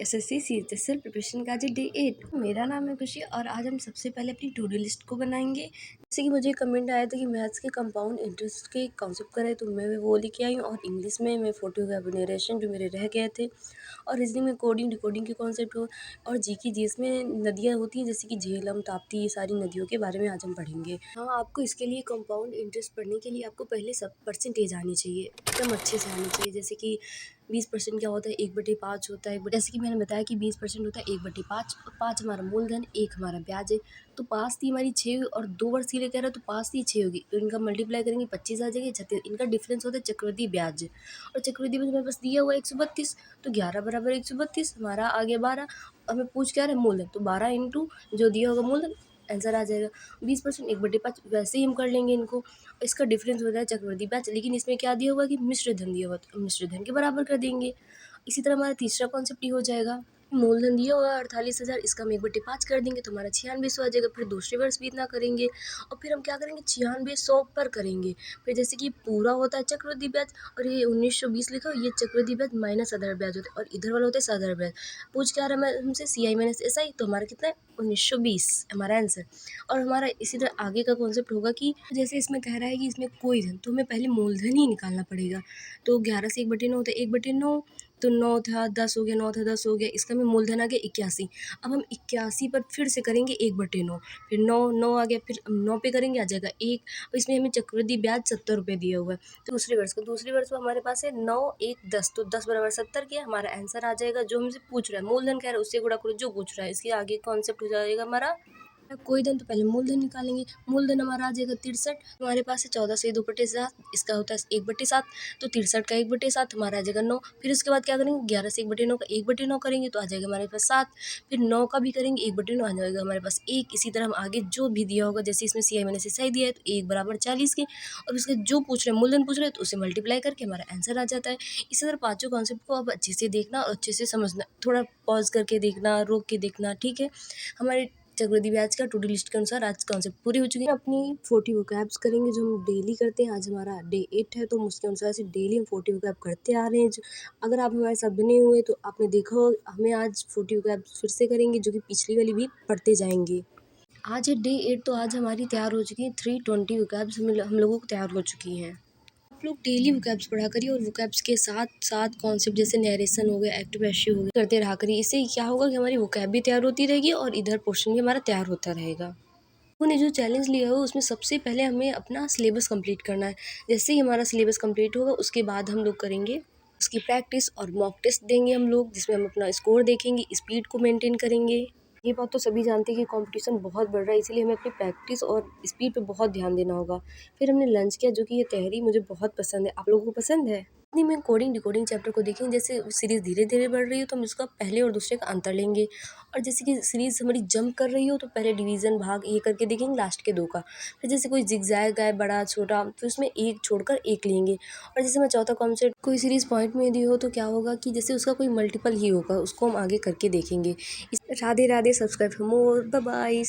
SSC CHSL preparation का आज day 8। मेरा नाम है खुशी और आज हम सबसे पहले अपनी टू डू लिस्ट को बनाएंगे। जैसे कि मुझे कमेंट आया था कि मैथ्स के कंपाउंड इंटरेस्ट के कॉन्सेप्ट करें, तो मैं वो लेके आई हूँ। और इंग्लिश में मैं फोटो नरेशन जो मेरे रह गए थे, और रीजनिंग में कोडिंग डिकोडिंग के कॉन्सेप्ट हो, और जीके जिसमें नदियाँ होती हैं जैसे कि झेलम ताप्ती, ये सारी नदियों के बारे में आज हम पढ़ेंगे। हाँ, आपको इसके लिए कंपाउंड इंटरेस्ट पढ़ने के लिए आपको पहले सब परसेंटेज आनी चाहिए, एकदम अच्छे से आनी चाहिए। जैसे कि 20% क्या होता है, 1/5 होता है। जैसे कि मैंने बताया कि 20% होता है 1/5, 5 हमारा मूलधन, 1 हमारा ब्याज है। तो 5 थी हमारी 6 और 2 वर्ष के लिए कह रहा है तो 5 थी 6 होगी, तो इनका मल्टीप्लाई करेंगे 25 आ जाएगी 36। इनका डिफरेंस होता है चक्रवृद्धि ब्याज, और चक्रवृद्धि ब्याज हमारे पास दिया हुआ है 132, तो 11 बराबर 132, हमारा आ गया 12। हमें पूछ क्या रहा है, मूलधन, तो 12 इंटू जो दिया होगा मूलधन, आंसर आ जाएगा 20%। 1/5 वैसे ही हम कर लेंगे इनको। इसका डिफरेंस होता है चक्रवृद्धि ब्याज, लेकिन इसमें क्या दिया हुआ है कि मिश्र धन दिया हुआ, तो मिश्र धन के बराबर कर देंगे। इसी तरह हमारा तीसरा कॉन्सेप्ट ये हो जाएगा, मूलधन दिया हुआ है 48,000, इसका हम 1/5 कर देंगे तो हमारा 9600 आ जाएगा। फिर दूसरे वर्ष भी इतना करेंगे, और फिर हम क्या करेंगे 9600 पर करेंगे। फिर जैसे कि पूरा होता है चक्रवृद्धि ब्याज, और ये 1920 लिखा हो, ये चक्रवृद्धि ब्याज माइनस आधार ब्याज होता है, और इधर वाला होता है साधारण ब्याज। पूछ क्या रहा है हमसे, CI माइनस SI, तो हमारा कितना है 1920 हमारा आंसर। और हमारा इसी तरह आगे का कॉन्सेप्ट होगा कि जैसे इसमें कह रहा है कि इसमें कोई धन, तो हमें पहले मूलधन ही निकालना पड़ेगा। तो 11 से 1/9 होता है, 1/9, तो 9 था 10 हो गया, 9 था 10 हो गया, इसका में मूलधन आ गया 81। अब हम 81 पर फिर से करेंगे 1/9, फिर 9 आ गया, फिर 9 पे करेंगे आ जाएगा 1, और इसमें हमें चक्रवृद्धि ब्याज 70 रुपये दिया हुआ है। तो दूसरे वर्ष को हमारे पास है 9 1 10, तो 10 बराबर 70 किया, हमारा आंसर आ जाएगा। जो हमसे पूछ रहा है मूलधन कह रहा है उससे गुणा करो जो पूछ रहा है, इसके आगे कॉन्सेप्ट हो जाएगा हमारा कोई धन, तो पहले मूलधन निकालेंगे। मूलधन हमारा आ जाएगा 63, हमारे पास है 14 से 2/7, इसका होता है 1/7, तो 63 का 1/7 हमारा आ जाएगा 9। फिर उसके बाद क्या करेंगे 11 से 1/9 का 1/9 करेंगे तो आ जाएगा हमारे पास 7। फिर 9 का भी करेंगे 1/9 आ जाएगा हमारे पास 1। इसी तरह हम आगे जो भी दिया होगा, जैसे इसमें CI मैंने SI दिया है तो 1 बराबर 40 के, और उसके जो पूछ रहे हैं मूलधन पूछ रहे हैं तो उसे मल्टीप्लाई करके हमारा आंसर आ जाता है। इसी तरह पाँचों कॉन्सेप्ट को आप अच्छे से देखना और अच्छे से समझना, थोड़ा पॉज करके देखना, रोक के देखना, ठीक है। हमारे चक्रवृद्धि ब्याज का टू डू लिस्ट के अनुसार आज कॉन्सेप्ट पूरे हो चुके हैं। अपनी 40 वोकैब्स करेंगे जो हम डेली करते हैं। आज हमारा डे 8 है, तो हम उसके अनुसार से डेली हम 40 वोकैब करते आ रहे हैं। अगर आप हमारे साथ बने हुए तो आपने देखा हो, हमें आज 40 वोकैब्स फिर से करेंगे जो कि पिछली वाली भी पढ़ते जाएंगे। आज है डे 8, तो आज हमारी तैयार हो चुकी है 320 वोकैब्स हम लोगों को तैयार हो चुकी हैं। आप लोग डेली वोकैब्स पढ़ा करिए, और वोकैब्स के साथ साथ कॉन्सेप्ट जैसे नरेशन हो गया, एक्टिव एसयू हो गया, करते रहा करिए। इससे क्या होगा कि हमारी वोकैब भी तैयार होती रहेगी और इधर पोर्शन भी हमारा तैयार होता रहेगा। उन्होंने जो चैलेंज लिया हो उसमें सबसे पहले हमें अपना सिलेबस कंप्लीट करना है। जैसे ही हमारा सिलेबस कंप्लीट होगा उसके बाद हम लोग करेंगे उसकी प्रैक्टिस, और मॉक टेस्ट देंगे हम लोग, जिसमें हम अपना स्कोर देखेंगे, स्पीड को मेंटेन करेंगे। ये बात तो सभी जानते हैं कि कंपटीशन बहुत बढ़ रहा है, इसलिए हमें अपनी प्रैक्टिस और स्पीड पे बहुत ध्यान देना होगा। फिर हमने लंच किया, जो कि ये तहरी मुझे बहुत पसंद है। आप लोगों को पसंद है? नहीं, मैं कोडिंग डिकोडिंग चैप्टर को देखेंगे। जैसे सीरीज़ धीरे धीरे बढ़ रही हो तो हम उसका पहले और दूसरे का अंतर लेंगे, और जैसे कि सीरीज़ हमारी जंप कर रही हो तो पहले डिवीज़न भाग ये करके देखेंगे लास्ट के 2 का। फिर जैसे कोई जिगजैग है बड़ा छोटा, फिर उसमें एक छोड़कर एक लेंगे। और जैसे मैं चौथा कॉन्सेप्ट, कोई सीरीज़ पॉइंट में दी हो तो क्या होगा कि जैसे उसका कोई मल्टीपल ही होगा, उसको हम आगे करके देखेंगे। Radhe Radhe, subscribe for more, bye bye.